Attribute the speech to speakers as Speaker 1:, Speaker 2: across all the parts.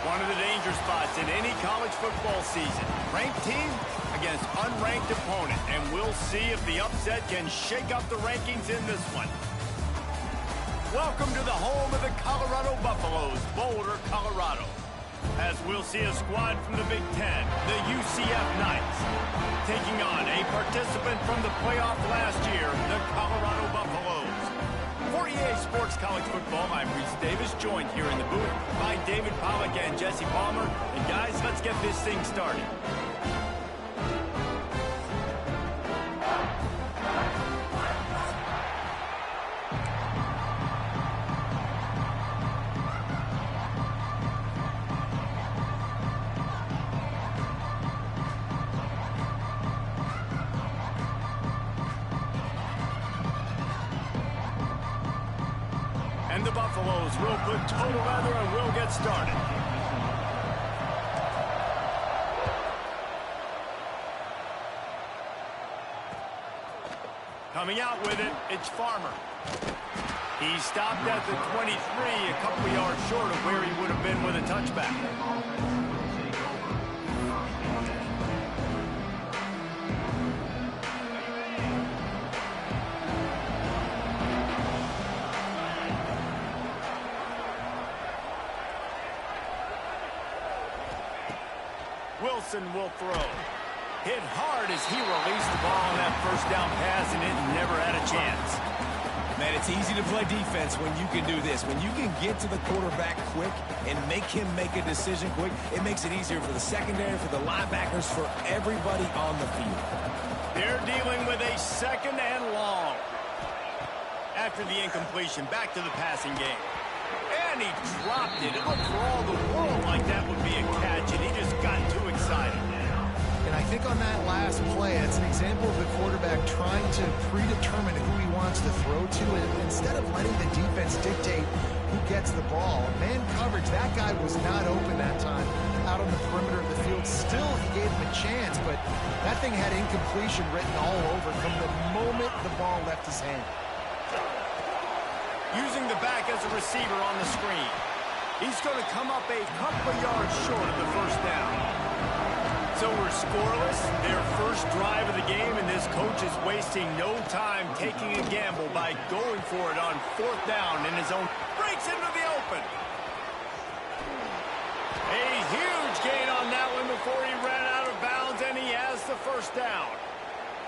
Speaker 1: One of the danger spots in any college football season. Ranked team against unranked opponent. And we'll see if the upset can shake up the rankings in this one. Welcome to the home of the Colorado Buffaloes, Boulder, Colorado. As we'll see a squad from the Big Ten, the UCF Knights, taking on a participant from the playoff last year, the Colorado Buffaloes. For EA Sports College Football, I'm Reese Davis, joined here in the booth by David Pollack and Jesse Palmer. And guys, let's get this thing started. And the Buffaloes will put total leather and we'll get started. Coming out with it, it's Farmer. He stopped at the 23, a couple yards short of where he would have been with a touchback. Wilson will throw. Hit hard as he released the ball on that first down pass, and it never had a chance.
Speaker 2: Man, it's easy to play defense when you can do this. When you can get to the quarterback quick and make him make a decision quick, it makes it easier for the secondary, for the linebackers, for everybody on the field.
Speaker 1: They're dealing with a second and long. After the incompletion, back to the passing game. And he dropped it. It looked for all the world like that would be a catch, and he just got too excited.
Speaker 3: And I think on that last play, it's an example of the quarterback trying to predetermine who he wants to throw to, and instead of letting the defense dictate who gets the ball. Man coverage, that guy was not open that time out on the perimeter of the field. Still, he gave him a chance, but that thing had incompletion written all over from the moment the ball left his hand.
Speaker 1: Using the back as a receiver on the screen. He's going to come up a couple of yards short of the first down. So we're scoreless, their first drive of the game, and this coach is wasting no time taking a gamble by going for it on fourth down in his own. Breaks into the open. A huge gain on that one before he ran out of bounds, and he has the first down.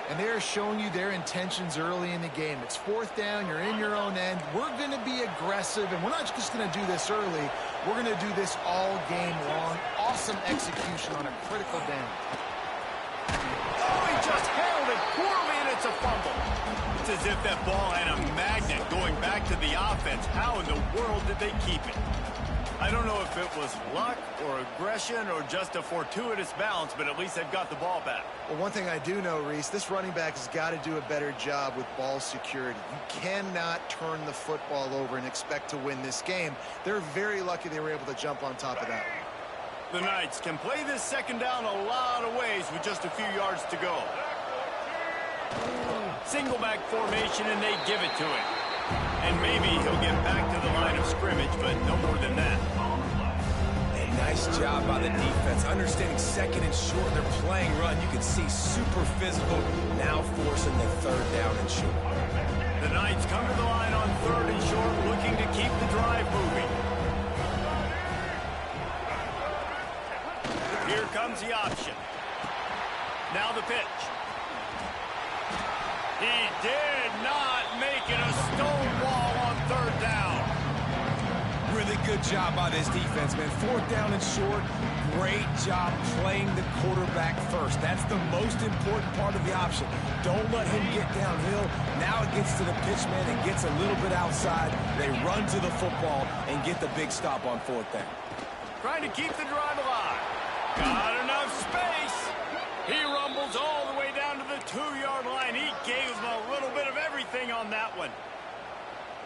Speaker 3: And they're showing you their intentions early in the game. It's fourth down, you're in your own end. We're going to be aggressive, and we're not just going to do this early. We're going to do this all game long. Awesome execution on a critical down.
Speaker 1: Oh, he just handled it poorly, and it's a fumble. It's as if that ball had a magnet going back to the offense. How in the world did they keep it? I don't know if it was luck or aggression or just a fortuitous bounce, but at least they've got the ball back.
Speaker 3: Well, one thing I do know, Reese, this running back has got to do a better job with ball security. You cannot turn the football over and expect to win this game. They're very lucky they were able to jump on top of that.
Speaker 1: The Knights can play this second down a lot of ways with just a few yards to go. Single back formation, and they give it to him. And maybe he'll get back to the line of scrimmage, but no more than that.
Speaker 2: A nice job by the defense. Understanding second and short, they're playing run. You can see super physical, now forcing the third down and short.
Speaker 1: The Knights come to the line on third and short, looking to keep the drive moving. Here comes the option. Now the pitch. He did not make it a stonewall on third down.
Speaker 2: Really good job by this defense, man. Fourth down and short. Great job playing the quarterback first. That's the most important part of the option. Don't let him get downhill. Now it gets to the pitch man and gets a little bit outside. They run to the football and get the big stop on fourth down.
Speaker 1: Trying to keep the drive alive. Got enough space. He rumbles all the way down to the 2-yard line. He gave him a little bit of everything on that one.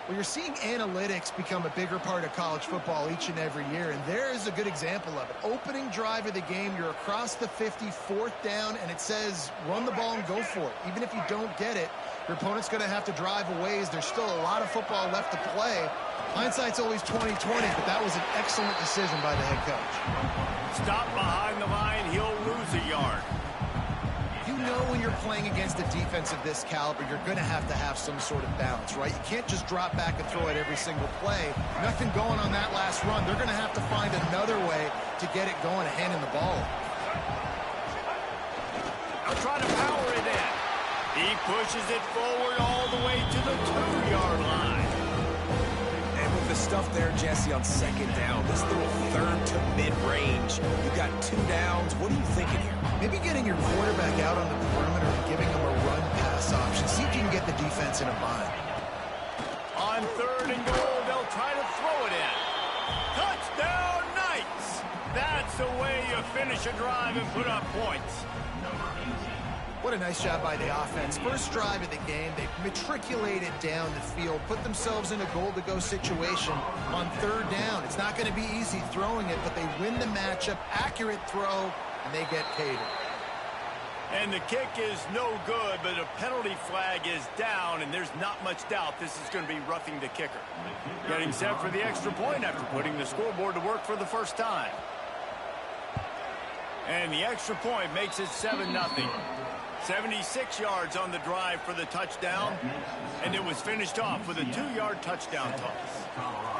Speaker 3: Well, you're seeing analytics become a bigger part of college football each and every year, and there is a good example of it. Opening drive of the game, you're across the 50, 4th down, and it says run the ball and go for it. Even if you don't get it, your opponent's going to have to drive a ways. There's still a lot of football left to play. Hindsight's always 20/20, but that was an excellent decision by the head coach.
Speaker 1: Stop behind the line, he'll lose a yard.
Speaker 3: You know when you're playing against a defense of this caliber, you're going to have some sort of balance, right? You can't just drop back and throw it every single play. Nothing going on that last run. They're going to have to find another way to get it going and handing the ball.
Speaker 1: They'll try to power it in. He pushes it forward all the way to the 2-yard line.
Speaker 2: And with the stuff there, Jesse, on 2nd down, this little 3rd to mid-range, you got 2 downs. What are you thinking here?
Speaker 3: Maybe getting your quarterback out on the perimeter and giving him a run-pass option. See if you can get the defense in a bind.
Speaker 1: On 3rd and goal, they'll try to throw it in. Touchdown, Knights! That's the way you finish a drive and put up points.
Speaker 3: What a nice job by the offense. First drive of the game, they matriculated down the field, put themselves in a goal-to-go situation on 3rd down. It's not going to be easy throwing it, but they win the matchup, accurate throw, and they get paid.
Speaker 1: And the kick is no good, but a penalty flag is down, and there's not much doubt this is going to be roughing the kicker. Getting set for the extra point after putting the scoreboard to work for the first time. And the extra point makes it 7-0. 76 yards on the drive for the touchdown, and it was finished off with a 2-yard touchdown toss.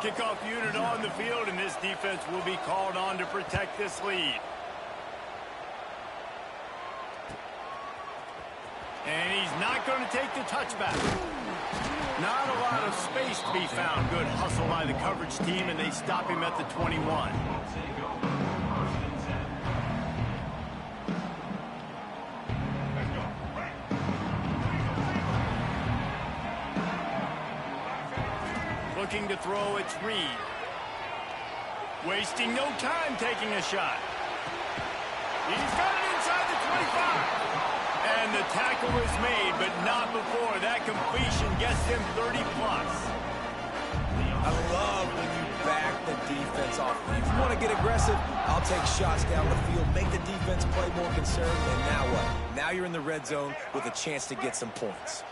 Speaker 1: Kickoff unit on the field, and this defense will be called on to protect this lead. And he's not going to take the touchback. Not a lot of space to be found. Good hustle by the coverage team, and they stop him at the 21. Looking to throw, it's Reed. Wasting no time taking a shot. He's got it inside the 25. And the tackle is made, but not before that completion gets him 30+.
Speaker 2: I love when you back the defense off. If you want to get aggressive, I'll take shots down the field, make the defense play more concerned, and now what? Now you're in the red zone with a chance to get some points.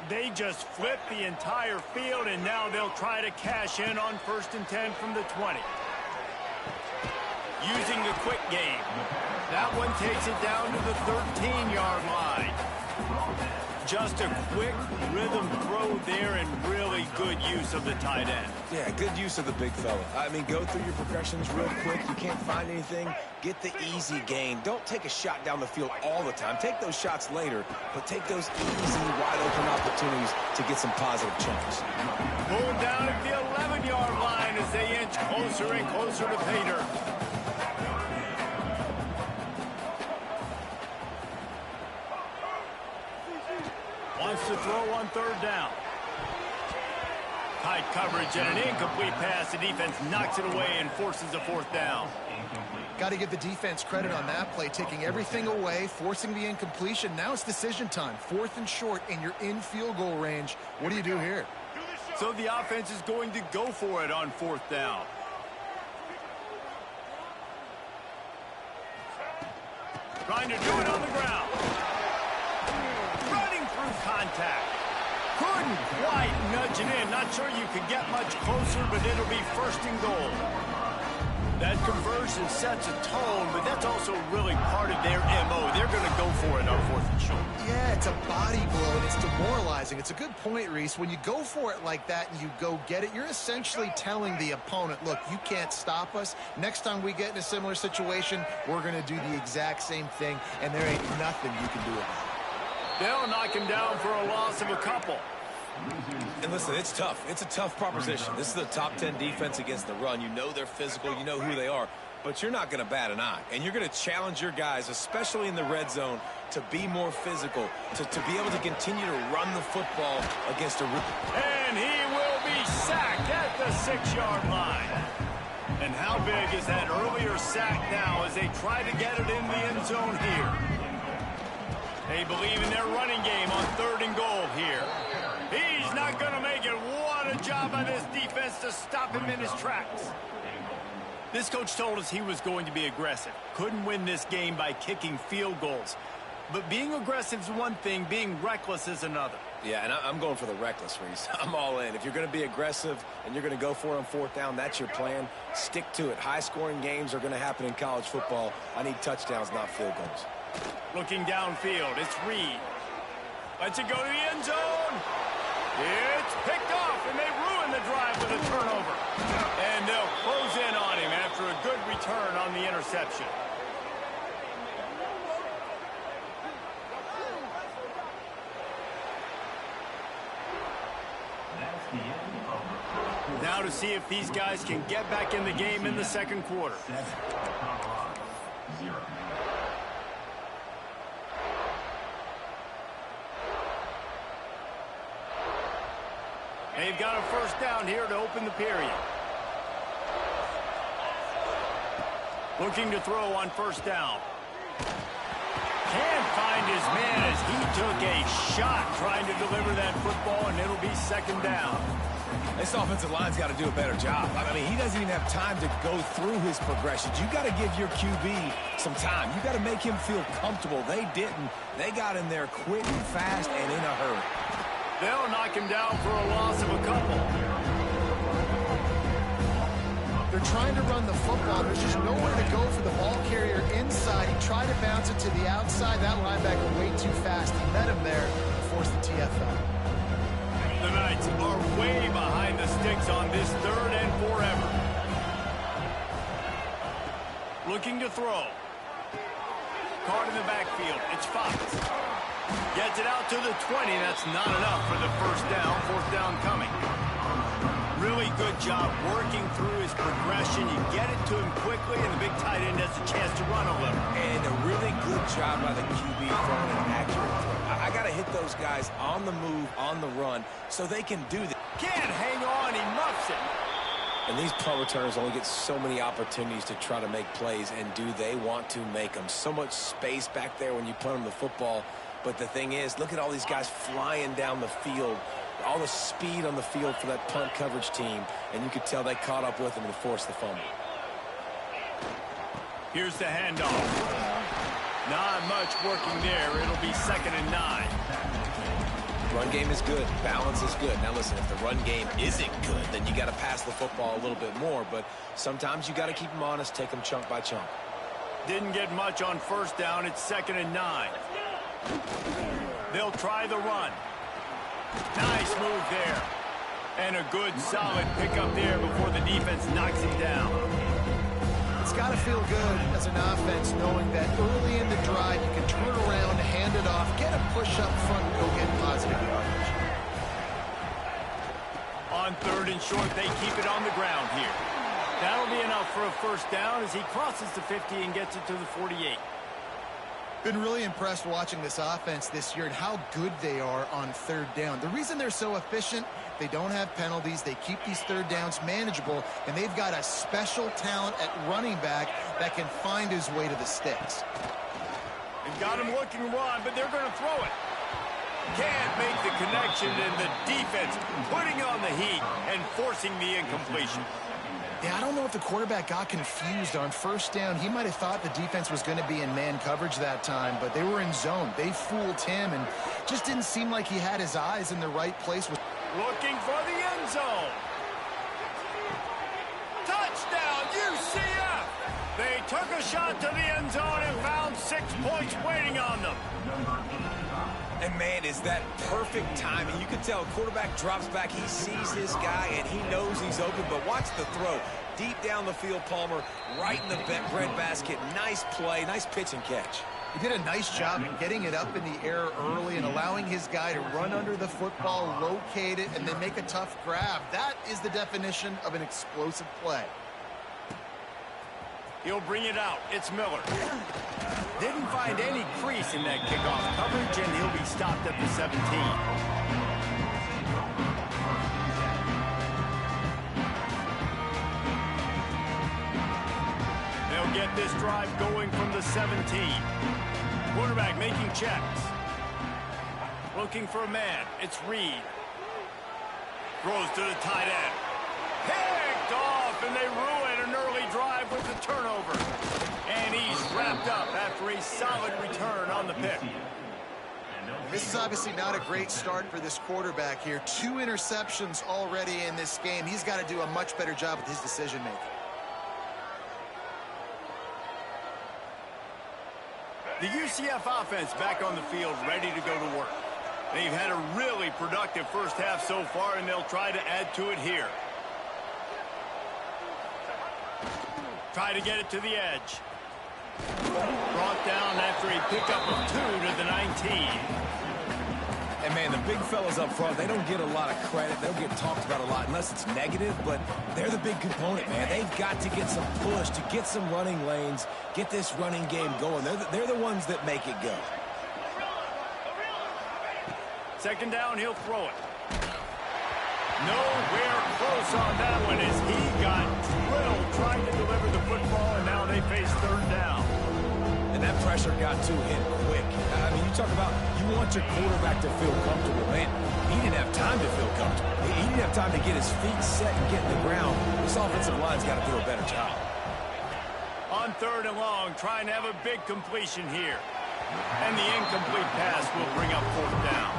Speaker 1: They just flip the entire field, and now they'll try to cash in on 1st and 10 from the 20. Using the quick game. That one takes it down to the 13-yard line. Just a quick rhythm throw there and really good use of the tight end.
Speaker 2: Yeah, good use of the big fella. I mean, go through your progressions real quick. You can't find anything. Get the easy gain. Don't take a shot down the field all the time. Take those shots later, but take those easy, wide-open opportunities to get some positive chunks.
Speaker 1: Pulled down at the 11-yard line as they inch closer and closer to pay dirt. Wants to throw on 3rd down. Tight coverage and an incomplete pass. The defense knocks it away and forces a 4th down.
Speaker 3: Got to give the defense credit on that play, taking everything away, forcing the incompletion. Now it's decision time. 4th and short, and you're in field goal range. What do you do here?
Speaker 1: So the offense is going to go for it on 4th down. Trying to do it on the ground. Running through contact. Couldn't quite nudge it in. Not sure you could get much closer, but it'll be 1st and goal. That conversion sets a tone, but that's also really part of their MO. They're going to go for it on 4th and short.
Speaker 3: Yeah, it's a body blow, and it's demoralizing. It's a good point, Reese. When you go for it like that and you go get it, you're essentially telling the opponent, look, you can't stop us. Next time we get in a similar situation, we're going to do the exact same thing, and there ain't nothing you can do about it.
Speaker 1: They'll knock him down for a loss of a couple.
Speaker 2: And listen, it's tough. It's a tough proposition. This is the top 10 defense against the run. You know they're physical. You know who they are. But you're not going to bat an eye. And you're going to challenge your guys, especially in the red zone, to be more physical, to be able to continue to run the football against a...
Speaker 1: And he will be sacked at the 6-yard line. And how big is that earlier sack now as they try to get it in the end zone here? They believe in their running game on 3rd and goal here. He's not going to make it. What a job by this defense to stop him in his tracks. This coach told us he was going to be aggressive. Couldn't win this game by kicking field goals. But being aggressive is one thing, being reckless is another.
Speaker 2: Yeah, and I'm going for the reckless, Reese. I'm all in. If you're going to be aggressive and you're going to go for it on fourth down, that's your plan. Stick to it. High-scoring games are going to happen in college football. I need touchdowns, not field goals.
Speaker 1: Looking downfield, it's Reed. Lets it go to the end zone. It's picked off, and they ruin the drive with a turnover. And they'll close in on him after a good return on the interception. Now to see if these guys can get back in the game in the second quarter. They've got a first down here to open the period. Looking to throw on first down. Can't find his man as he took a shot trying to deliver that football, and it'll be second down.
Speaker 2: This offensive line's got to do a better job. I mean, he doesn't even have time to go through his progressions. You got to give your QB some time. You got to make him feel comfortable. They didn't. They got in there quick and fast and in a hurry.
Speaker 1: They'll knock him down for a loss of a couple.
Speaker 3: They're trying to run the football. There's just nowhere to go for the ball carrier inside. He tried to bounce it to the outside. That linebacker way too fast. He met him there and forced the TFL.
Speaker 1: The Knights are way behind the sticks on this third and forever. Looking to throw. Card in the backfield. It's Fox. Gets it out to the 20. That's not enough for the first down. Fourth down coming. Really good job working through his progression. You get it to him quickly, and the big tight end has a chance to run a little.
Speaker 2: And a really good job by the QB throwing an accurate throw. I got to hit those guys on the move, on the run, so they can do that.
Speaker 1: Can't hang on. He muffs it.
Speaker 2: And these punt returners only get so many opportunities to try to make plays, and do they want to make them? So much space back there when you punt them the football. But the thing is, look at all these guys flying down the field. All the speed on the field for that punt coverage team, and you could tell they caught up with them and forced the fumble.
Speaker 1: Here's the handoff. Not much working there. It'll be 2nd and 9.
Speaker 2: Run game is good. Balance is good. Now listen, if the run game isn't good, then you got to pass the football a little bit more. But sometimes you got to keep them honest, take them chunk by chunk.
Speaker 1: Didn't get much on first down. It's 2nd and 9. They'll try the run. Nice move there. And a good, solid pickup there before the defense knocks him down.
Speaker 3: It's got to feel good as an offense knowing that early in the drive you can turn around, hand it off, get a push up front, and go get positive yardage.
Speaker 1: On 3rd and short, they keep it on the ground here. That'll be enough for a first down as he crosses the 50 and gets it to the 48.
Speaker 3: Been really impressed watching this offense this year and how good they are on 3rd down. The reason they're so efficient, they don't have penalties. They keep these 3rd downs manageable, and they've got a special talent at running back that can find his way to the sticks.
Speaker 1: They've got him looking run, but they're going to throw it. Can't make the connection, and the defense putting on the heat and forcing the incompletion.
Speaker 3: Yeah, I don't know if the quarterback got confused on first down. He might have thought the defense was going to be in man coverage that time, but they were in zone. They fooled him, and just didn't seem like he had his eyes in the right place.
Speaker 1: Looking for the end zone. Touchdown, UCF! They took a shot to the end zone and found 6 points waiting on them.
Speaker 2: And, man, is that perfect timing. You can tell quarterback drops back. He sees his guy, and he knows he's open. But watch the throw. Deep down the field, Palmer, right in the breadbasket. Nice play, nice pitch and catch.
Speaker 3: He did a nice job of getting it up in the air early and allowing his guy to run under the football, locate it, and then make a tough grab. That is the definition of an explosive play.
Speaker 1: He'll bring it out. It's Miller. Didn't find any crease in that kickoff coverage, and he'll be stopped at the 17. They'll get this drive going from the 17. Quarterback making checks. Looking for a man. It's Reed. Throws to the tight end. Picked off, and they ruin an early drive with the turnover. And he's wrapped up after a solid return on the pick.
Speaker 3: This is obviously not a great start for this quarterback here. 2 interceptions already in this game. He's got to do a much better job with his decision-making.
Speaker 1: The UCF offense back on the field, ready to go to work. They've had a really productive first half so far, and they'll try to add to it here. Try to get it to the edge. Brought down after a pickup of 2 to the 19.
Speaker 2: And, man, the big fellas up front, they don't get a lot of credit. They don't get talked about a lot unless it's negative, but they're the big component, man. They've got to get some push, to get some running lanes, get this running game going. They're the ones that make it go.
Speaker 1: Second down, he'll throw it. Nowhere close on that one as he got drilled trying to deliver the football, and now they face third down.
Speaker 2: And that pressure got to him quick. I mean, you talk about you want your quarterback to feel comfortable, man. He didn't have time to feel comfortable. He didn't have time to get his feet set and get in the ground. This offensive line's got to do a better job.
Speaker 1: On third and long, trying to have a big completion here. And the incomplete pass will bring up fourth down.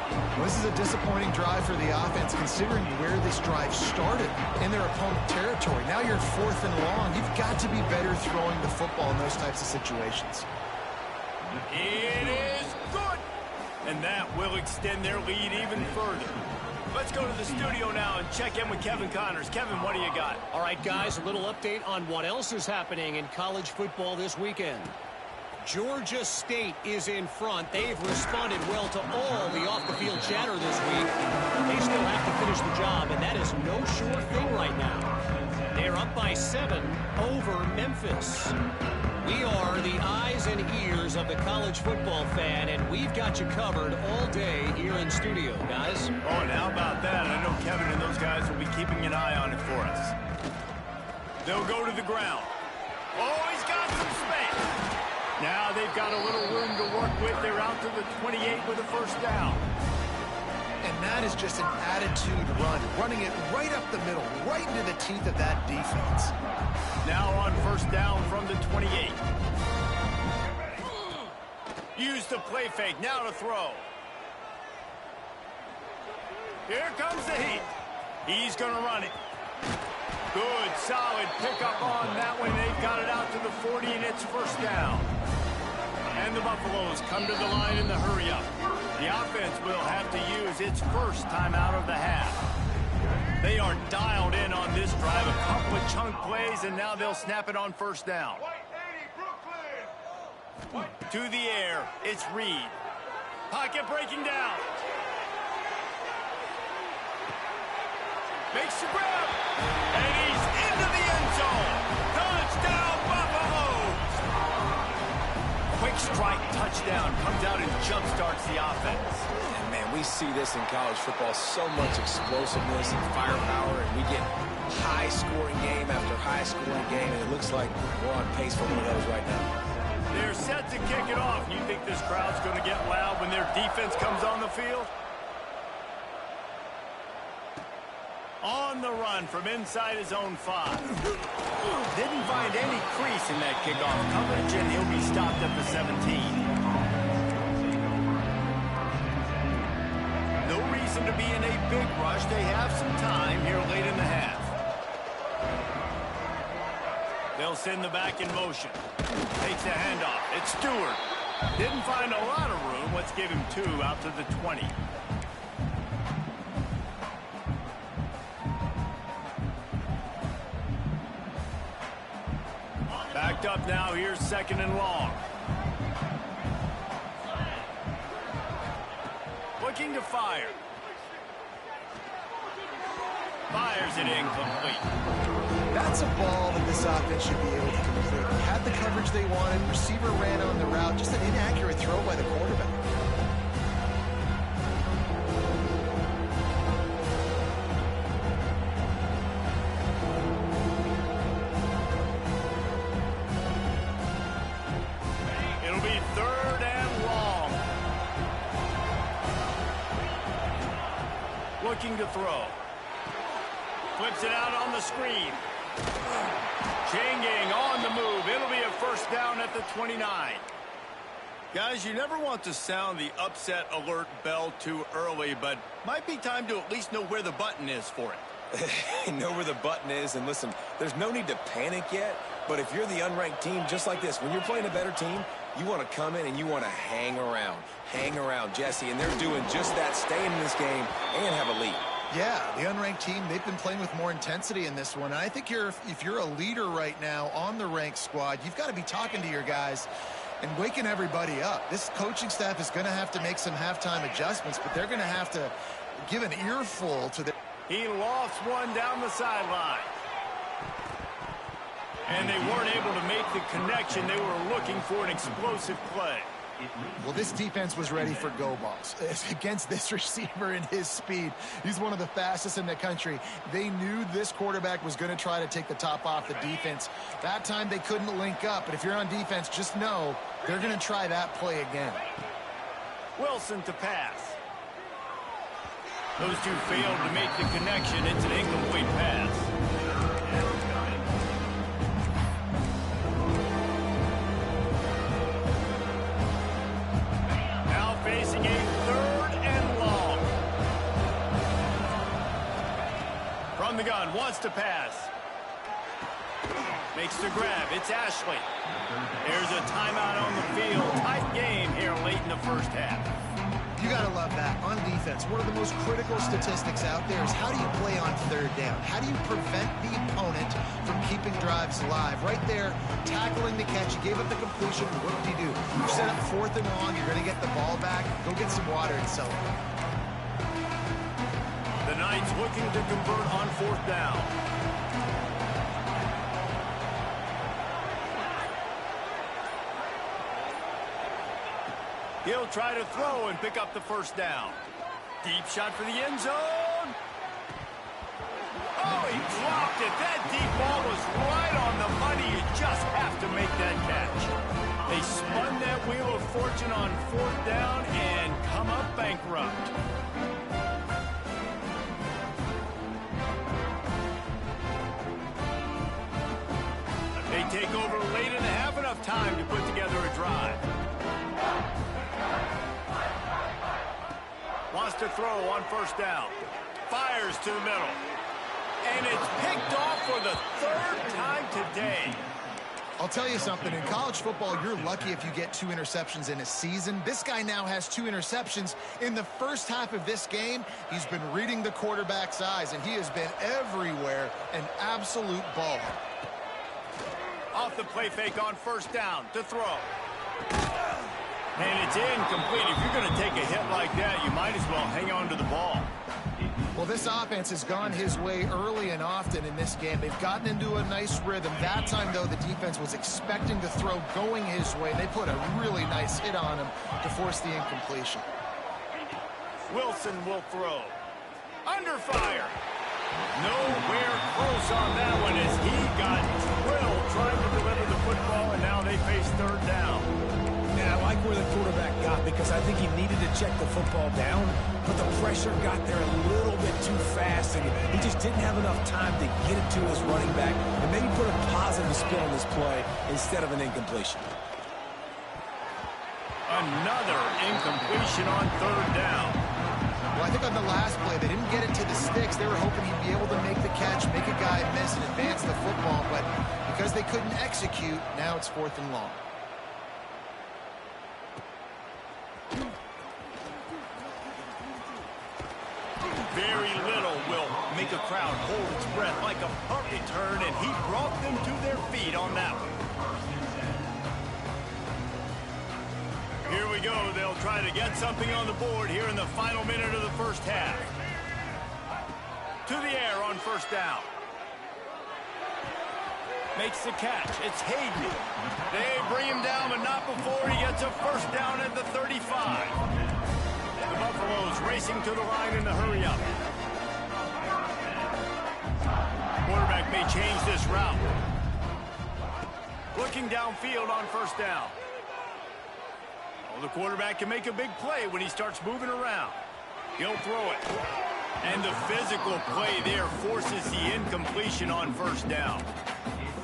Speaker 3: Well, this is a disappointing drive for the offense, considering where this drive started in their opponent territory. Now you're 4th and long. You've got to be better throwing the football in those types of situations.
Speaker 1: It is good. And that will extend their lead even further. Let's go to the studio now and check in with Kevin Connors. Kevin, what do you got?
Speaker 4: All right, guys, a little update on what else is happening in college football this weekend. Georgia State is in front. They've responded well to all the off-the-field chatter this week. They still have to finish the job, and that is no sure thing right now. They're up by 7 over Memphis. We are the eyes and ears of the college football fan, and we've got you covered all day here in studio, guys.
Speaker 1: Oh, and how about that? I know Kevin and those guys will be keeping an eye on it for us. They'll go to the ground. Oh, he's got some space. Now they've got a little room to work with. They're out to the 28 with a first down.
Speaker 3: And that is just an attitude run, running it right up the middle, right into the teeth of that defense.
Speaker 1: Now on first down from the 28. Use the play fake, now to throw. Here comes the heat. He's going to run it. Good, solid pickup on that one. They've got it out to the 40, and it's first down. And the Buffaloes come to the line in the hurry-up. The offense will have to use its first timeout of the half. They are dialed in on this drive. A couple of chunk plays, and now they'll snap it on first down. To the air, it's Reed. Pocket breaking down. Makes the grab. And he's into the end zone. Touchdown, Buffaloes! Quick strike touchdown comes out and jump-starts the offense.
Speaker 2: And, man, we see this in college football, so much explosiveness and firepower, and we get high-scoring game after high-scoring game, and it looks like we're on pace for one of those right now.
Speaker 1: They're set to kick it off. You think this crowd's going to get loud when their defense comes on the field? On the run from inside his own 5. Didn't find any crease in that kickoff coverage, and he'll be stopped at the 17. No reason to be in a big rush. They have some time here late in the half. They'll send the back in motion. Takes the handoff. It's Stewart. Didn't find a lot of room. Let's give him 2 out to the 20. Backed up now. Here's second and long. Looking to fire. Fires it incomplete.
Speaker 3: That's a ball that this offense should be able to complete. Had the coverage they wanted. Receiver ran on the route. Just an inaccurate throw by the quarterback.
Speaker 1: It'll be third and long. Looking to throw. flips it out on the screen. Changing on the move. It'll be a first down at the 29. Guys, you never want to sound the upset alert bell too early, but might be time to at least know where the button is for it.
Speaker 2: Know where the button is, and listen, there's no need to panic yet, but if you're the unranked team, just like this, when you're playing a better team, you want to come in and you want to hang around, Jesse, and they're doing just that, staying in this game and have a lead.
Speaker 3: Yeah, the unranked team, they've been playing with more intensity in this one. And I think if you're a leader right now on the ranked squad, you've got to be talking to your guys and waking everybody up. This coaching staff is going to have to make some halftime adjustments, but they're going to have to give an earful to the...
Speaker 1: He lost one down the sideline. And they weren't able to make the connection. They were looking for an explosive play.
Speaker 3: Well, this defense was ready for go balls against this receiver and his speed. He's one of the fastest in the country. They knew this quarterback was going to try to take the top off the defense. That time they couldn't link up, but if you're on defense, just know they're going to try that play again.
Speaker 1: Wilson to pass. Those two failed to make the connection. It's an incomplete pass. Facing a third and long. From the gun, wants to pass. Makes the grab. It's Ashley. There's a timeout on the field. Tight game here late in the first half.
Speaker 3: You got to love that. On defense, one of the most critical statistics out there is how do you play on third down? How do you prevent the opponent from keeping drives alive? Right there, tackling the catch. You gave up the completion. What do? You set up fourth and long. You're going to get the ball back. Go get some water and celebrate.
Speaker 1: The Knights looking to convert on fourth down. He'll try to throw and pick up the first down. Deep shot for the end zone. Oh, he dropped it. That deep ball was right on the money. You just have to make that catch. They spun that wheel of fortune on fourth down and come up bankrupt. They take over late in the half, enough time to put together a drive. Wants to throw on first down. Fires to the middle. And it's picked off for the third time today.
Speaker 3: I'll tell you something. In college football, you're lucky if you get 2 interceptions in a season. This guy now has 2 interceptions. In the first half of this game, he's been reading the quarterback's eyes, and he has been everywhere, an absolute ball.
Speaker 1: Off the play fake on first down to throw. And it's incomplete. If you're going to take a hit like that, you might as well hang on to the ball.
Speaker 3: Well, this offense has gone his way early and often in this game. They've gotten into a nice rhythm. That time, though, the defense was expecting the throw going his way. They put a really nice hit on him to force the incompletion.
Speaker 1: Wilson will throw. Under fire. Nowhere close on that one as he got drilled trying to deliver the football, and now they face third down.
Speaker 2: Yeah, I like where the quarterback got because I think he needed to check the football down, but the pressure got there a little bit too fast, and he just didn't have enough time to get it to his running back and maybe put a positive spin on this play instead of an incompletion.
Speaker 1: Another incompletion on third down.
Speaker 3: Well, I think on the last play, they didn't get it to the sticks. They were hoping he'd be able to make the catch, make a guy miss, and advance the football, but because they couldn't execute, now it's fourth and long.
Speaker 1: Very little will make a crowd hold its breath like a punt return, and he brought them to their feet on that one. Here we go. They'll try to get something on the board here in the final minute of the first half. To the air on first down. Makes the catch. It's Hayden. They bring him down, but not before he gets a first down at the 35. The Buffaloes racing to the line in the hurry-up. Quarterback may change this route. Looking downfield on first down. Oh, the quarterback can make a big play when he starts moving around. He'll throw it. And the physical play there forces the incompletion on first down.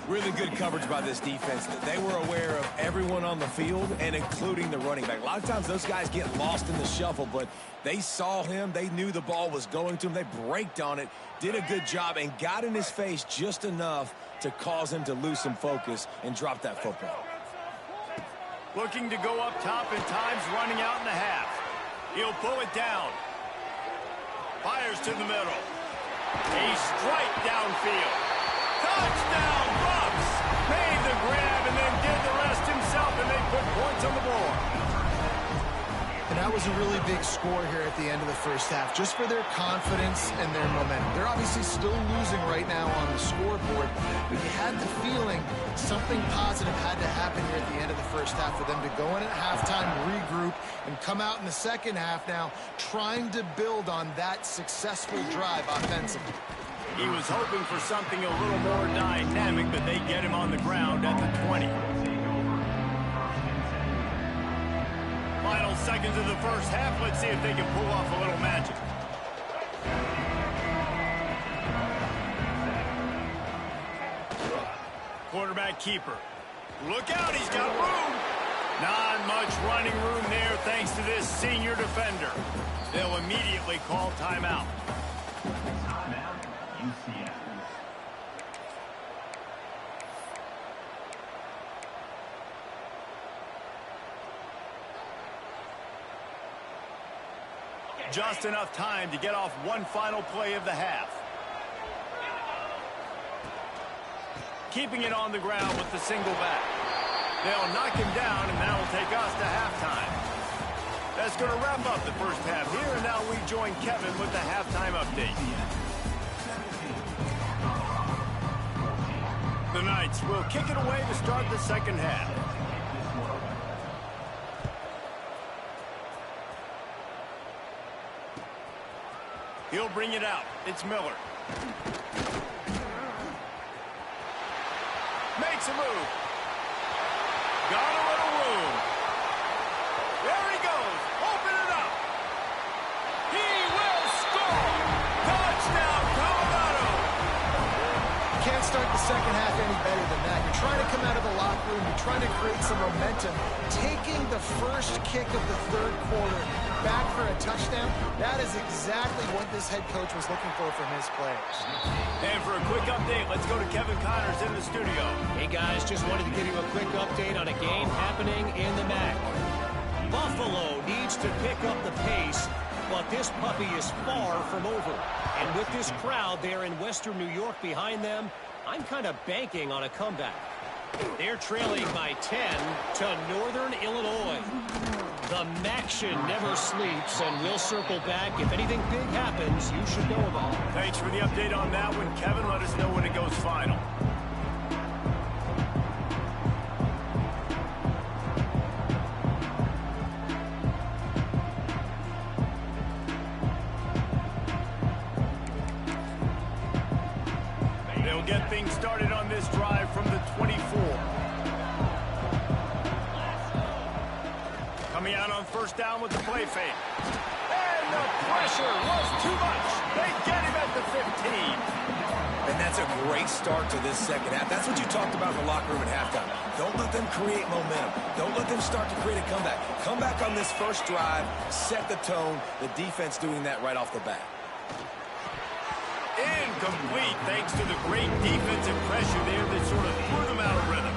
Speaker 2: Really good coverage by this defense. They were aware of everyone on the field and including the running back. A lot of times those guys get lost in the shuffle, but they saw him. They knew the ball was going to him. They braked on it, did a good job, and got in his face just enough to cause him to lose some focus and drop that football.
Speaker 1: Looking to go up top and time's running out in the half. He'll pull it down. Fires to the middle. A strike downfield. Touchdown, Bucks! Made the grab and then did the rest himself, and they put points on the board.
Speaker 3: And that was a really big score here at the end of the first half, just for their confidence and their momentum. They're obviously still losing right now on the scoreboard, but you had the feeling something positive had to happen here at the end of the first half for them to go in at halftime, regroup, and come out in the second half now trying to build on that successful drive offensively.
Speaker 1: He was hoping for something a little more dynamic, but they get him on the ground at the 20. Final seconds of the first half. Let's see if they can pull off a little magic. Quarterback keeper. Look out, he's got room. Not much running room there thanks to this senior defender. They'll immediately call timeout.
Speaker 5: Timeout, UCF.
Speaker 1: Just enough time to get off one final play of the half. Keeping it on the ground with the single back. They'll knock him down, and that'll take us to halftime. That's going to wrap up the first half here, and now we join Kevin with the halftime update. The Knights will kick it away to start the second half. He'll bring it out. It's Miller. Makes a move. Got a little room. There he goes. Open it up. He will score. Touchdown, Colorado.
Speaker 3: You can't start the second half any better than that. You're trying to come out of the locker room. You're trying to create some momentum. Taking the first kick of the third quarter back for a touchdown, that is exactly what this head coach was looking for from his players.
Speaker 1: And for a quick update, let's go to Kevin Connors in the studio.
Speaker 4: Hey guys, just wanted to give you a quick update on a game happening in the MAC. Buffalo needs to pick up the pace, but this puppy is far from over. And with this crowd there in Western New York behind them, I'm kind of banking on a comeback. They're trailing by 10 to Northern Illinois. The Maction never sleeps, and we'll circle back. If anything big happens, you should know about it.
Speaker 1: Thanks for the update on that one, Kevin. Let us know when it goes final. They'll get things started on this drive from the 24. Coming out on first down with the play fake. And the pressure was too much. They get him at the 15.
Speaker 2: And that's a great start to this second half. That's what you talked about in the locker room at halftime. Don't let them create momentum. Don't let them start to create a comeback. Come back on this first drive, set the tone. The defense doing that right off the bat.
Speaker 1: Incomplete thanks to the great defensive pressure there that sort of threw them out of rhythm.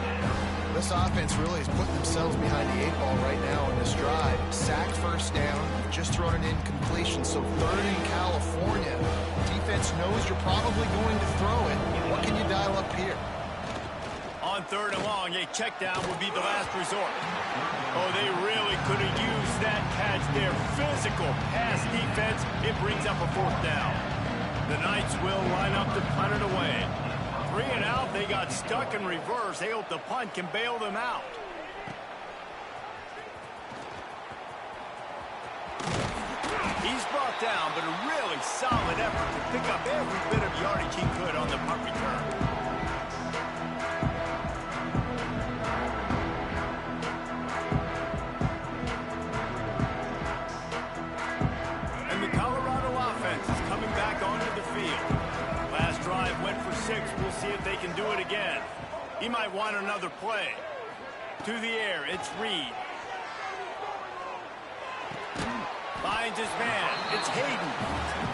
Speaker 3: This offense really is putting themselves behind the 8 ball right now on this drive. Sack first down, just thrown an incompletion, so third in California. Defense knows you're probably going to throw it. What can you dial up here?
Speaker 1: On third and long, a check down would be the last resort. Oh, they really could have used that catch there. Physical pass defense. It brings up a fourth down. The Knights will line up to punt it away. 3 and out, they got stuck in reverse. They hope the punt can bail them out. He's brought down, but a really solid effort to pick up every bit of yardage he could on the punt return. And the Colorado offense is coming do it again. He might want another play. To the air, it's Reed. Finds his man. It's Hayden.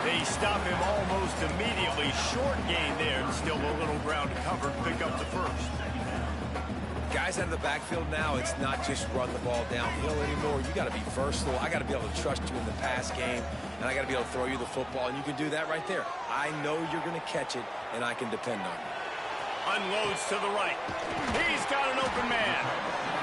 Speaker 1: They stop him almost immediately. Short gain there, and still a little ground to cover. Pick up the first.
Speaker 2: Guys out of the backfield now, it's not just run the ball downhill anymore. You got to be versatile. I got to be able to trust you in the pass game, and I got to be able to throw you the football, and you can do that right there. I know you're going to catch it, and I can depend on you.
Speaker 1: Unloads to the right. He's got an open man.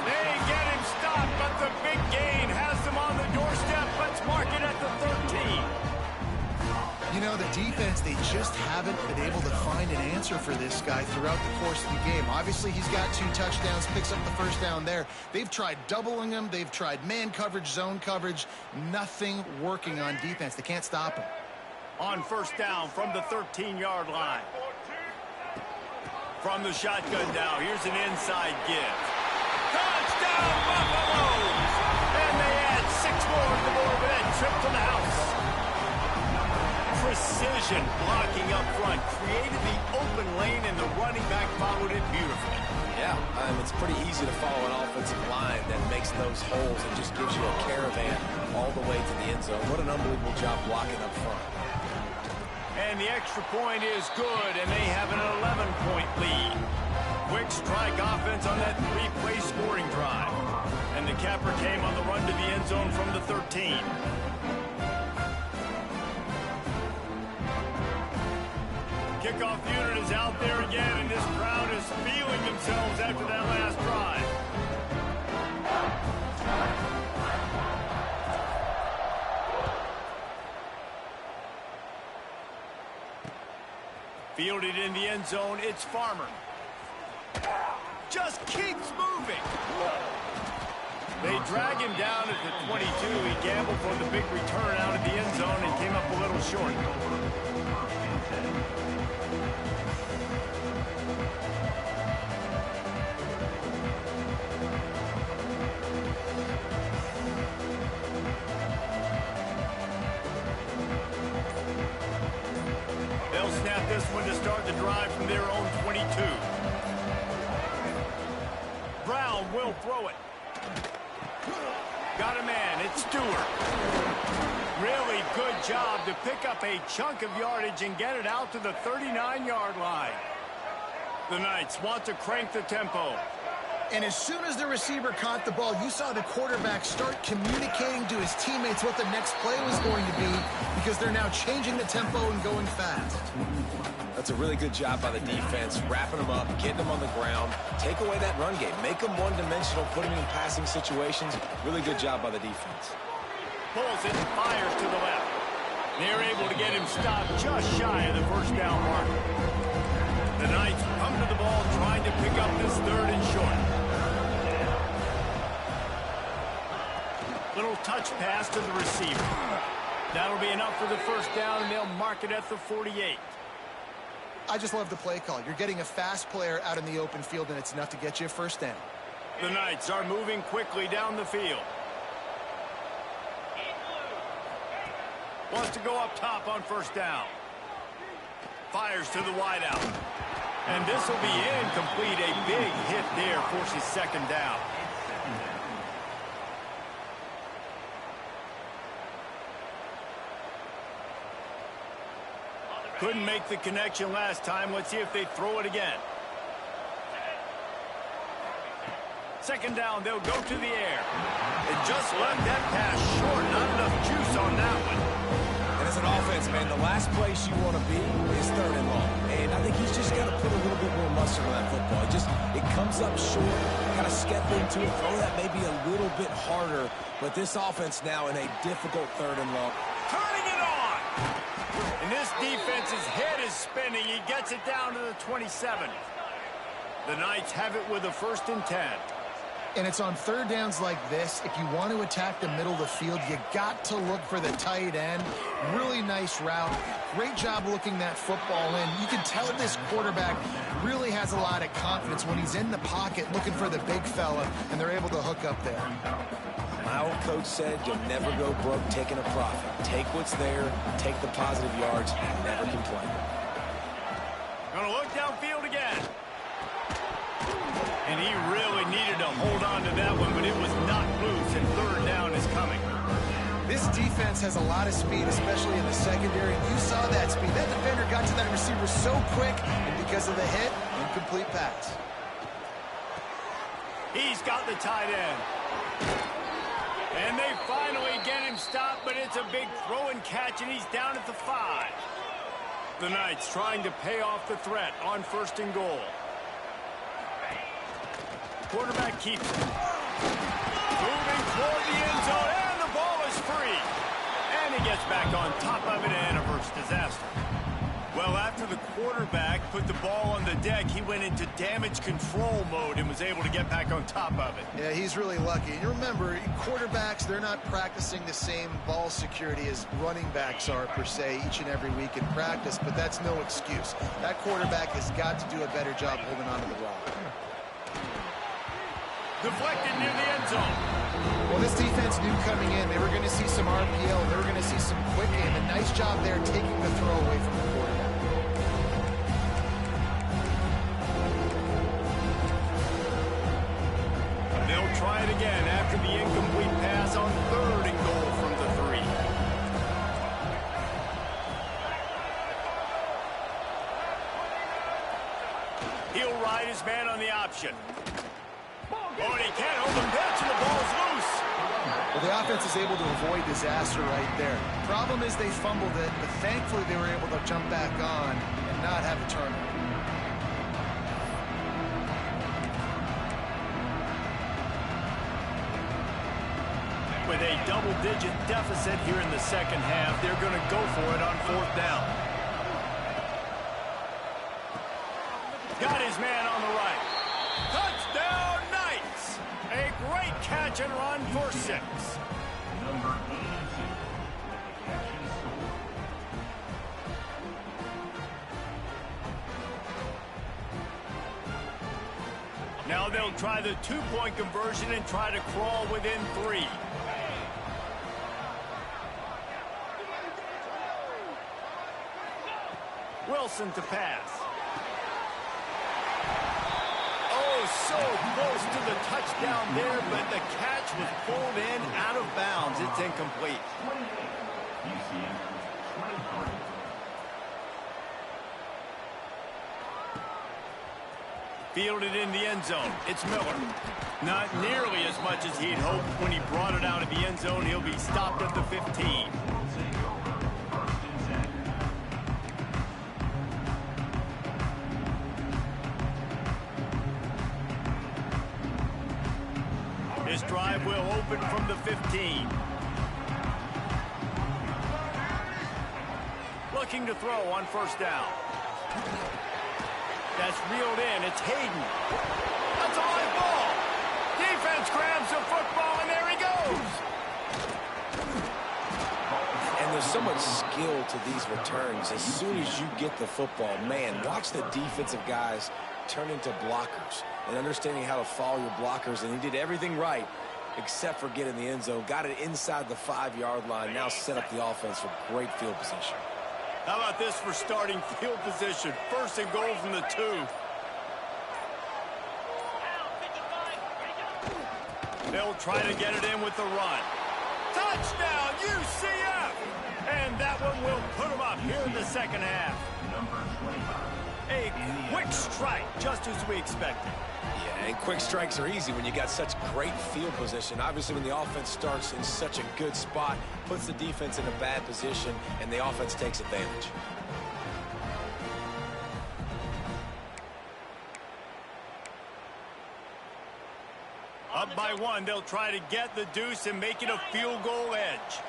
Speaker 1: They get him stopped, but the big gain has them on the doorstep. Let's mark it at the 13.
Speaker 3: You know, the defense, they just haven't been able to find an answer for this guy throughout the course of the game. Obviously, he's got 2 touchdowns, picks up the first down there. They've tried doubling him. They've tried man coverage, zone coverage. Nothing working on defense. They can't stop him.
Speaker 1: On first down from the 13-yard line. From the shotgun now, here's an inside give. Touchdown, Buffaloes! And they add 6 more to the board with that trip to the house. Precision blocking up front created the open lane, and the running back followed it beautifully.
Speaker 2: Yeah, it's pretty easy to follow an offensive line that makes those holes and just gives you a caravan all the way to the end zone. What an unbelievable job blocking up front.
Speaker 1: And the extra point is good, and they have an 11-point lead. Quick strike offense on that 3-play scoring drive. And the capper came on the run to the end zone from the 13. Kickoff unit is out there again, and this crowd is feeling themselves after that last drive. Fielded in the end zone, it's Farmer. Just keeps moving. They drag him down at the 22. He gambled for the big return out of the end zone and came up a little short. They'll snap this one to start the drive from their own 22. Brown will throw it. Got a man, it's Stewart. Really good job to pick up a chunk of yardage and get it out to the 39-yard line. The Knights want to crank the tempo.
Speaker 3: And as soon as the receiver caught the ball, you saw the quarterback start communicating to his teammates what the next play was going to be, because they're now changing the tempo and going fast.
Speaker 2: That's a really good job by the defense, wrapping them up, getting them on the ground, take away that run game, make them one-dimensional, putting them in passing situations. Really good job by the defense.
Speaker 1: Pulls it and fires to the left. They're able to get him stopped just shy of the first down mark. The Knights come to the ball trying to pick up this 3rd and short. Little touch pass to the receiver. That'll be enough for the first down, and they'll mark it at the 48.
Speaker 3: I just love the play call. You're getting a fast player out in the open field, and it's enough to get you a first down.
Speaker 1: The Knights are moving quickly down the field. Wants to go up top on first down. Fires to the wideout. And this will be incomplete. A big hit there forces second down. Couldn't make the connection last time. Let's see if they throw it again. Second down, they'll go to the air. They just left that pass short. Not enough juice on that one.
Speaker 2: And as an offense, man, the last place you want to be is 3rd and long. And I think he's just got to put a little bit more mustard on that football. It comes up short, got to step into it, throw that maybe a little bit harder. But this offense now in a difficult 3rd and long.
Speaker 1: Turning it on! And this defense's head is spinning. He gets it down to the 27. The Knights have it with a 1st and 10.
Speaker 3: And it's on 3rd downs like this. If you want to attack the middle of the field, you got to look for the tight end. Really nice route. Great job looking that football in. You can tell this quarterback really has a lot of confidence when he's in the pocket looking for the big fella, and they're able to hook up there.
Speaker 2: My old coach said you'll never go broke taking a profit. Take what's there, take the positive yards, and never complain.
Speaker 1: Gonna look downfield again. And he really needed to hold on to that one, but it was not loose, and third down is coming.
Speaker 3: This defense has a lot of speed, especially in the secondary. You saw that speed. That defender got to that receiver so quick, and because of the hit, incomplete pass.
Speaker 1: He's got the tight end. And they finally get him stopped, but it's a big throw and catch, and he's down at the 5. The Knights trying to pay off the threat on 1st and goal. Quarterback keeps it. Moving toward the end zone, and the ball is free. And he gets back on top of it and averts disaster. Well, after the quarterback put the ball on the deck, he went into damage control mode and was able to get back on top of it.
Speaker 3: Yeah, he's really lucky. And you remember, quarterbacks, they're not practicing the same ball security as running backs are, per se, each and every week in practice, but that's no excuse. That quarterback has got to do a better job holding on to the rock.
Speaker 1: Deflected near the end zone.
Speaker 3: Well, this defense knew coming in they were going to see some RPO. They were going to see some quick game. A nice job there taking the throw away from the quarterback.
Speaker 1: They'll try it again after the incomplete pass on 3rd and goal from the 3. He'll ride his man on the option. Oh, and he can't hold the pitch, and the ball's loose.
Speaker 3: Well, the offense is able to avoid disaster right there. Problem is they fumbled it, but thankfully they were able to jump back on and not have a turnover.
Speaker 1: With a double-digit deficit here in the second half, they're going to go for it on 4th down. Got his man on the right. Touchdown, Knights! A great catch and run for 6.
Speaker 5: Number 82.
Speaker 1: Now they'll try the 2-point conversion and try to crawl within 3. Wilson to pass. Oh, so close to the touchdown there, but the catch was pulled in out of bounds. It's incomplete.
Speaker 5: 28. UCF 23.
Speaker 1: Fielded in the end zone. It's Miller. Not nearly as much as he'd hoped when he brought it out of the end zone. He'll be stopped at the 15. This drive will open from the 15. Looking to throw on 1st down. That's reeled in. It's Hayden. That's a high ball. Defense grabs the football, and there he goes.
Speaker 2: And there's so much skill to these returns. As soon as you get the football, man, watch the defensive guys turn into blockers and understanding how to follow your blockers. And he did everything right except for getting the end zone. Got it inside the 5-yard line. Now set up the offense for great field position.
Speaker 1: How about this for starting field position? 1st and goal from the 2. They'll try to get it in with the run. Touchdown, UCF! And that one will put them up here in the second half.
Speaker 5: Number 25.
Speaker 1: A quick strike, just as we expected.
Speaker 2: Yeah, and quick strikes are easy when you got such great field position. Obviously, when the offense starts in such a good spot, puts the defense in a bad position, and the offense takes advantage.
Speaker 1: Up by 1, they'll try to get the deuce and make it a field goal edge.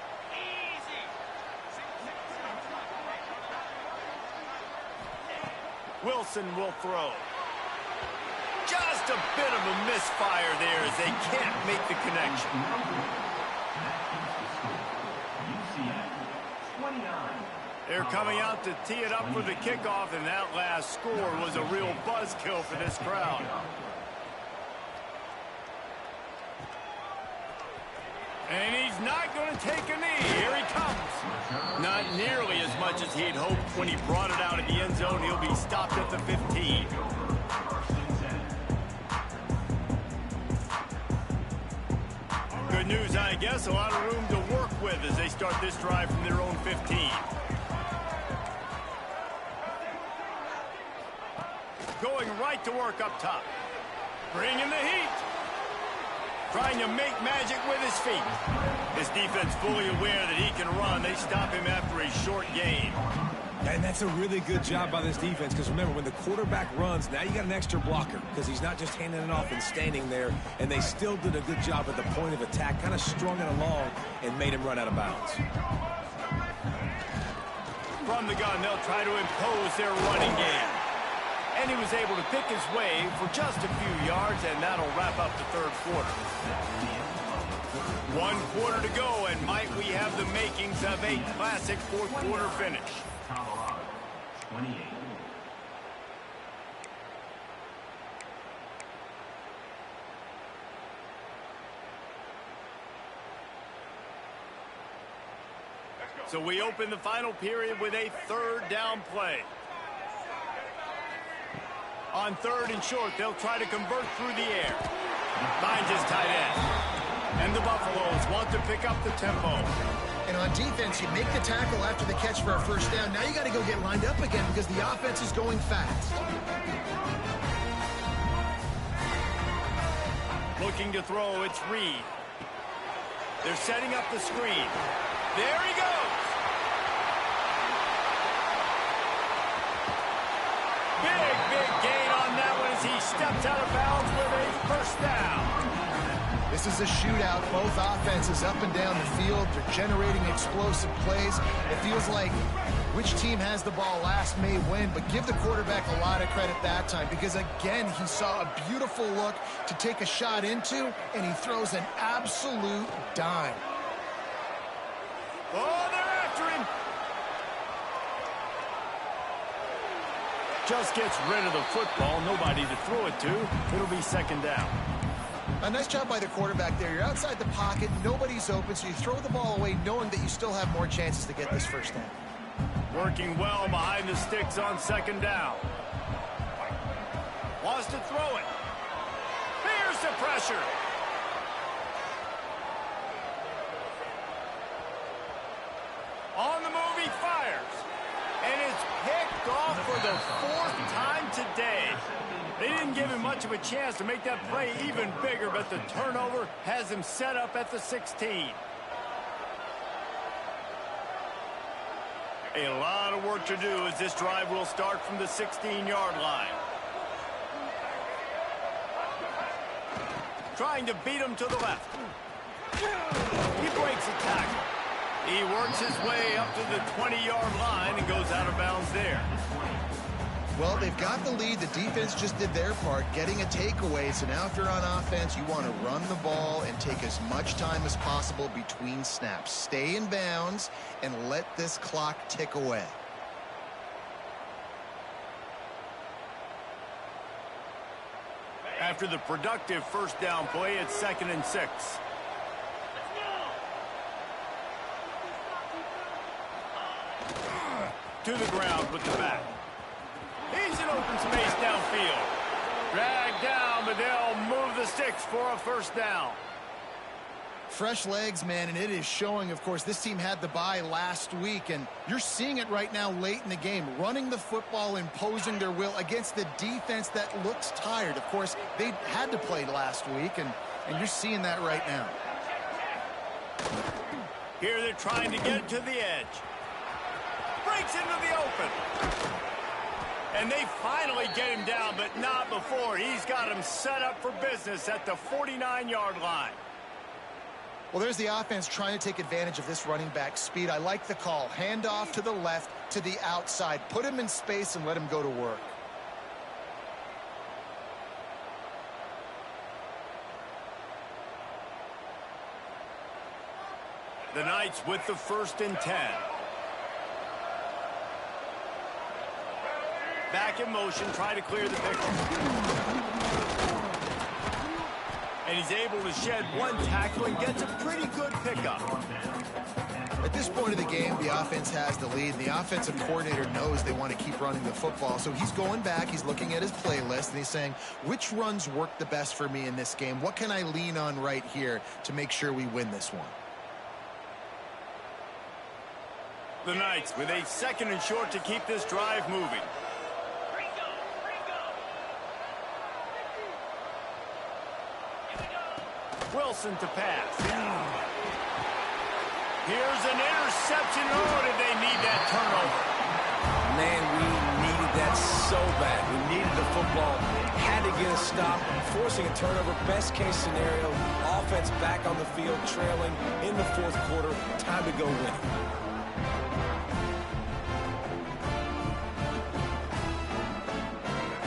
Speaker 1: Wilson will throw. Just a bit of a misfire there as they can't make the connection.
Speaker 5: UCF 29.
Speaker 1: They're coming out to tee it up for the kickoff, and that last score was a real buzzkill for this crowd. And he's not going to take a knee. Here he comes. Not nearly as much as he'd hoped when he brought it out of the end zone. He'll be stopped at the 15. Good news, I guess. A lot of room to work with as they start this drive from their own 15. Going right to work up top. Bringing the heat. Trying to make magic with his feet. His defense fully aware that he can run. They stop him after a short gain.
Speaker 2: And that's a really good job by this defense, because remember, when the quarterback runs, now you got an extra blocker, because he's not just handing it off and standing there, and they still did a good job at the point of attack, kind of strung it along and made him run out of bounds.
Speaker 1: From the gun, they'll try to impose their running game. And he was able to pick his way for just a few yards, and that'll wrap up the third quarter. 1 quarter to go, and might we have the makings of a classic fourth quarter finish.
Speaker 5: Colorado, 28.
Speaker 1: So we open the final period with a third down play. On 3rd and short, they'll try to convert through the air. Finds his tight end. And the Buffaloes want to pick up the tempo.
Speaker 3: And on defense, you make the tackle after the catch for a first down. Now you got to go get lined up again because the offense is going fast.
Speaker 1: Looking to throw, it's Reed. They're setting up the screen. There he goes. Big gain on that one as he steps out of bounds with a first down.
Speaker 3: This is a shootout. Both offenses up and down the field. They're generating explosive plays. It feels like which team has the ball last may win, but give the quarterback a lot of credit that time because, again, he saw a beautiful look to take a shot into, and he throws an absolute dime.
Speaker 1: Oh, they're after him. Just gets rid of the football. Nobody to throw it to. It'll be second down.
Speaker 3: A nice job by the quarterback there. You're outside the pocket. Nobody's open, so you throw the ball away knowing that you still have more chances to get this first down.
Speaker 1: Working well behind the sticks on second down. Wants to throw it. Here's the pressure. On the move, he fires. And it's picked off for the 4th time today. They didn't give him much of a chance to make that play even bigger, but the turnover has him set up at the 16. A lot of work to do as this drive will start from the 16-yard line. Trying to beat him to the left. He breaks a tackle. He works his way up to the 20-yard line and goes out of bounds there.
Speaker 3: Well, they've got the lead. The defense just did their part, getting a takeaway. So now if you're on offense, you want to run the ball and take as much time as possible between snaps. Stay in bounds and let this clock tick away.
Speaker 1: After the productive first down play, it's 2nd and 6. To the ground with the back. He's in open space downfield. Dragged down, but they'll move the sticks for a first down.
Speaker 3: Fresh legs, man, and it is showing, of course, this team had the bye last week, and you're seeing it right now late in the game, running the football, imposing their will against the defense that looks tired. Of course, they had to play last week, and you're seeing that right now.
Speaker 1: Here they're trying to get to the edge. Breaks into the open. And they finally get him down, but not before. He's got him set up for business at the 49-yard line.
Speaker 3: Well, there's the offense trying to take advantage of this running back speed. I like the call. Hand off to the left, to the outside. Put him in space and let him go to work.
Speaker 1: The Knights with the 1st and 10. Back in motion, try to clear the picture. And he's able to shed one tackle and gets a pretty good pickup.
Speaker 3: At this point of the game, the offense has the lead. The offensive coordinator knows they want to keep running the football. So he's going back, he's looking at his playlist, and he's saying, which runs work the best for me in this game? What can I lean on right here to make sure we win this one?
Speaker 1: The Knights with a 2nd and short to keep this drive moving. Wilson to pass. Here's an interception. Oh, did they need that turnover?
Speaker 2: Man, we needed that so bad. We needed the football. Had to get a stop. Forcing a turnover. Best case scenario. Offense back on the field, trailing in the 4th quarter. Time to go win.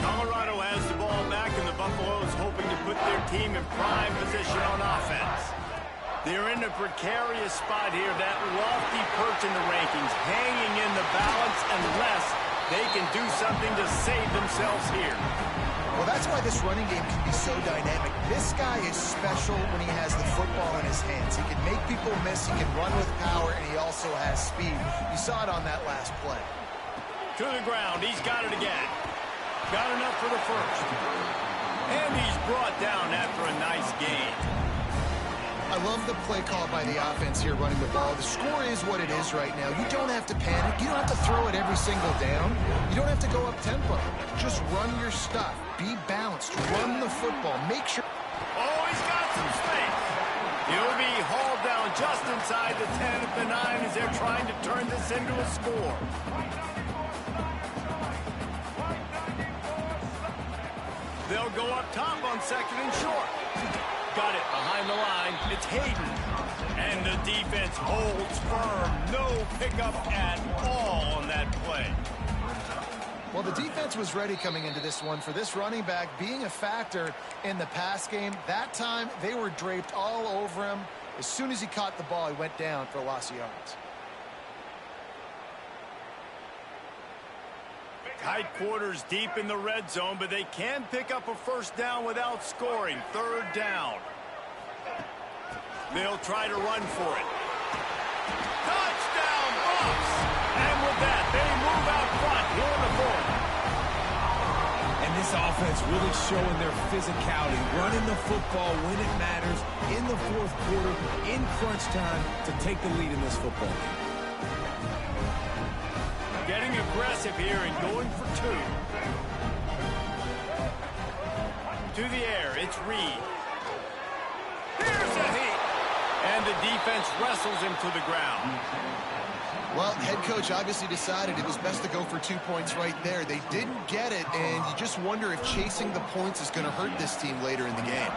Speaker 1: Colorado has the ball back, and the Buffaloes hoping to put their team in prime position on offense. They're in a precarious spot here, that lofty perch in the rankings, hanging in the balance unless they can do something to save themselves here.
Speaker 3: Well, that's why this running game can be so dynamic. This guy is special when he has the football in his hands. He can make people miss, he can run with power, and he also has speed. You saw it on that last play.
Speaker 1: To the ground, he's got it again. Got enough for the first. And he's brought down after a nice gain.
Speaker 3: I love the play call by the offense here running the ball. The score is what it is right now. You don't have to panic. You don't have to throw it every single down. You don't have to go up tempo. Just run your stuff. Be balanced. Run the football. Make sure.
Speaker 1: Oh, he's got some space. He'll be hauled down just inside the 10 at the 9 as they're trying to turn this into a score. They'll go up top on 2nd and short. Got it behind the line. It's Hayden. And the defense holds firm. No pickup at all on that play.
Speaker 3: Well, the defense was ready coming into this one for this running back being a factor in the pass game. That time, they were draped all over him. As soon as he caught the ball, he went down for a loss of yards.
Speaker 1: Tight quarters deep in the red zone, but they can pick up a first down without scoring. 3rd down. They'll try to run for it. Touchdown, Buffs! And with that, they move out front here in the 4th.
Speaker 2: And this offense really showing their physicality, running the football when it matters in the 4th quarter, in crunch time, to take the lead in this football game.
Speaker 1: Getting aggressive here and going for 2. To the air, it's Reed. Here's a heat. And the defense wrestles him to the ground.
Speaker 3: Well, head coach obviously decided it was best to go for 2 points right there. They didn't get it, and you just wonder if chasing the points is going to hurt this team later in the game.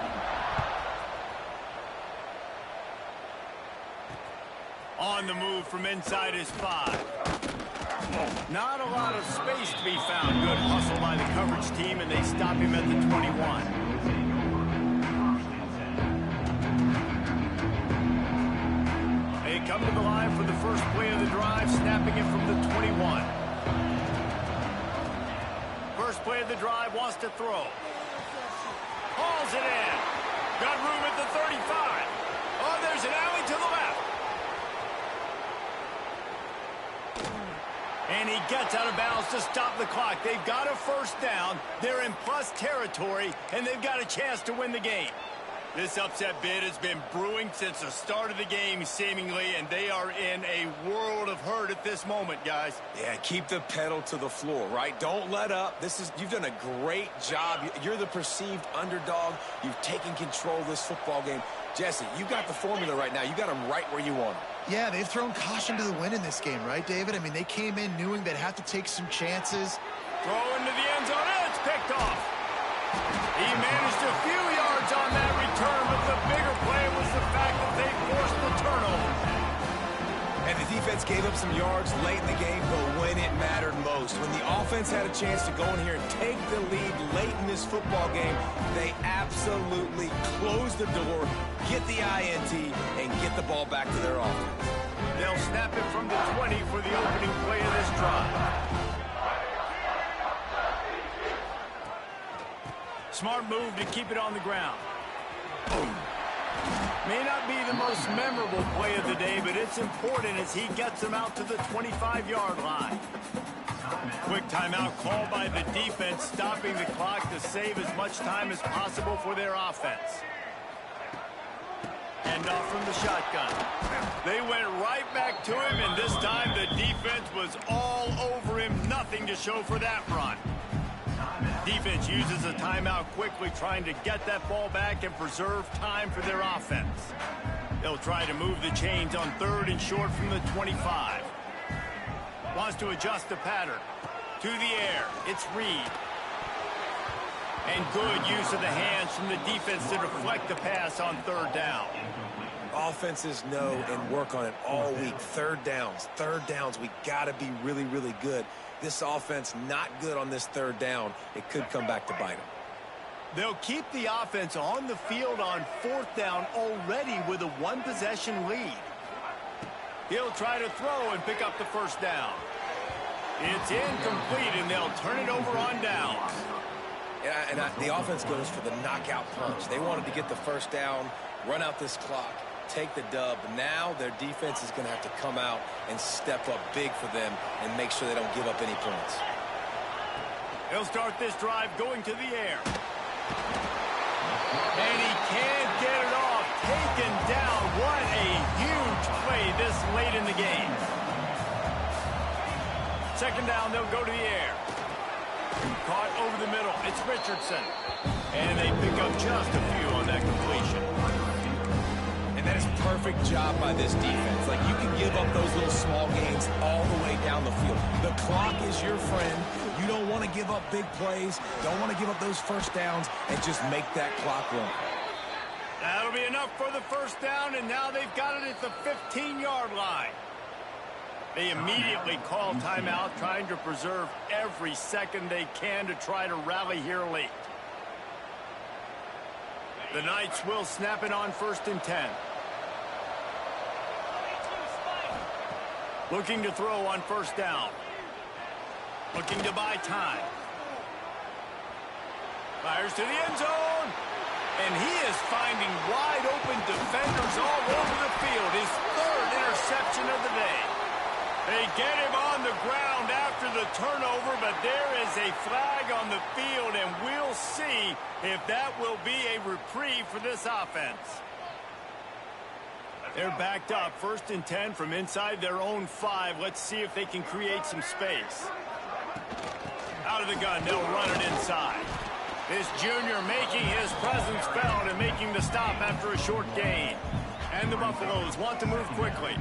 Speaker 1: On the move from inside his 5. Not a lot of space to be found. Good hustle by the coverage team, and they stop him at the 21. They come to the line for the first play of the drive, snapping it from the 21. First play of the drive, wants to throw. Hauls it in. Got room at the 35. Oh, there's an alley to the left. And he gets out of bounds to stop the clock. They've got a first down. They're in plus territory, and they've got a chance to win the game. This upset bid has been brewing since the start of the game, seemingly, and they are in a world of hurt at this moment, guys.
Speaker 2: Yeah, keep the pedal to the floor, right? Don't let up. You've done a great job. You're the perceived underdog. You've taken control of this football game. Jesse, you got the formula right now. You got them right where you want them.
Speaker 3: Yeah, they've thrown caution to the wind in this game, right, David? I mean, they came in knowing they'd have to take some chances.
Speaker 1: Throw into the end zone, and it's picked off. He managed a few yards on that return, but the bigger play was the fact that they forced the turnover.
Speaker 2: And the defense gave up some yards late in the game, but when it mattered most, when the offense had a chance to go in here and take the lead late in this football game, they absolutely closed the door, get the INT, and get the ball back to their offense.
Speaker 1: They'll snap it from the 20 for the opening play of this drive. Smart move to keep it on the ground. Boom. May not be the most memorable play of the day, but it's important as he gets them out to the 25-yard line. Quick timeout called by the defense, stopping the clock to save as much time as possible for their offense. And off from the shotgun. They went right back to him, and this time the defense was all over him. Nothing to show for that run. Defense uses a timeout quickly, trying to get that ball back and preserve time for their offense. They'll try to move the chains on 3rd and short from the 25. Wants to adjust the pattern. To the air, it's Reed. And good use of the hands from the defense to deflect the pass on 3rd down.
Speaker 2: Offenses know and work on it all week. Third downs, we got to be really, really good. This offense not good on this 3rd down. It could come back to bite them.
Speaker 1: They'll keep the offense on the field on 4th down already with a 1-possession lead. He'll try to throw and pick up the 1st down. It's incomplete, and they'll turn it over on downs.
Speaker 2: And the offense goes for the knockout punch. They wanted to get the 1st down, run out this clock, take the dub. Now their defense is going to have to come out and step up big for them and make sure they don't give up any points.
Speaker 1: He'll start this drive going to the air. And he can't get it off. Taken down. What a huge play this late in the game. 2nd down, they'll go to the air. Caught over the middle. It's Richardson. And they pick up just a few on that completion.
Speaker 2: And that is a perfect job by this defense. Like, you can give up those little small gains all the way down the field. The clock is your friend. You don't want to give up big plays. Don't want to give up those 1st downs and just make that clock run.
Speaker 1: That'll be enough for the 1st down, and now they've got it at the 15-yard line. They immediately call timeout, trying to preserve every second they can to try to rally here late. The Knights will snap it on 1st and 10. Looking to throw on 1st down. Looking to buy time. Fires to the end zone. And he is finding wide open defenders all over the field. His 3rd interception of the day. They get him on the ground after the turnover, but there is a flag on the field, and we'll see if that will be a reprieve for this offense. They're backed up, 1st and 10 from inside their own 5. Let's see if they can create some space. Out of the gun, they'll run it inside. This junior making his presence felt and making the stop after a short gain. And the Buffaloes want to move quickly.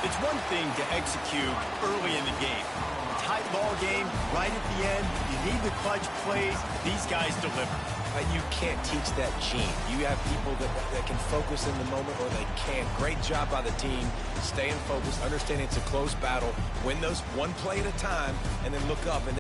Speaker 1: It's one thing to execute early in the game. Tight ball game, right at the end. You need the clutch plays. These guys deliver.
Speaker 2: You can't teach that gene. You have people that can focus in the moment, or they can't. Great job by the team, staying focused, understanding it's a close battle, win those one play at a time, and then look up. And